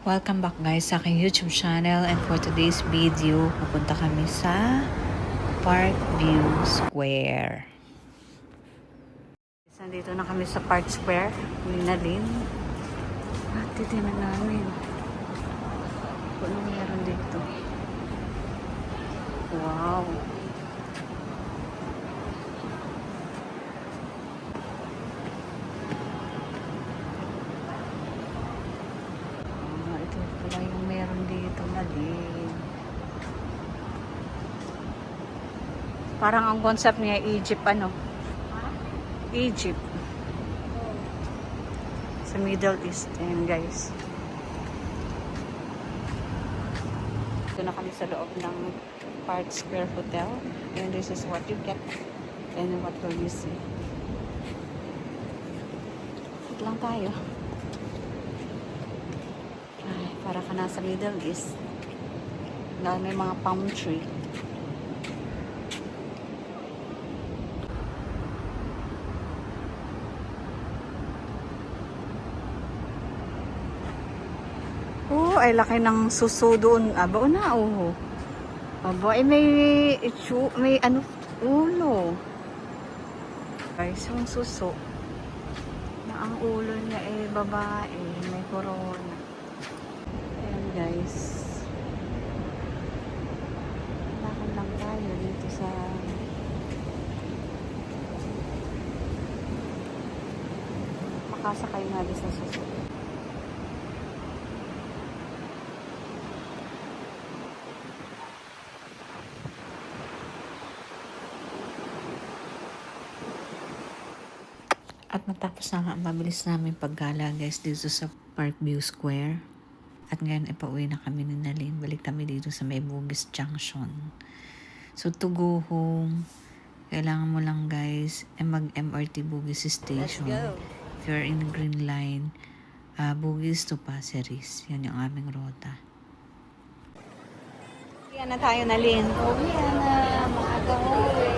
Welcome back guys sa aking YouTube channel, and for today's video, pupunta kami sa Parkview Square. Nandito na kami sa Park Square, Minalin. At titinan namin kung ano meron dito. Wow! Ito pala yung meron dito na din. Parang ang concept niya Egypt, ano? Egypt. Sa Middle East. Ayan guys. Ito na kami sa loob ng Park Square Hotel. And this is what you get. And what will you see. Wait lang tayo. Ay, para ka nasa Middle East. Dahil may mga palm tree. Oh, ay laki ng suso doon. Aba, na, oh. Aba, ay may ano, ulo. Guys, yung suso. Na ang ulo niya ay babae. May corona. Ayan, guys. Lakad lang tayo dito sa makasakay nga din sa suso. At matapos na nga, mabilis namin paggala guys dito sa Parkview Square. At ngayon ipauwi na kami ni Nalin. Balik kami dito sa May Bugis Junction. So to go home, kailangan mo lang guys mag-MRT Bugis Station. If you're in the Green Line, Bugis to Pasir-Ris. Yan yung aming rota. Yan na tayo, Nalin. Uwi na, maaga uwi.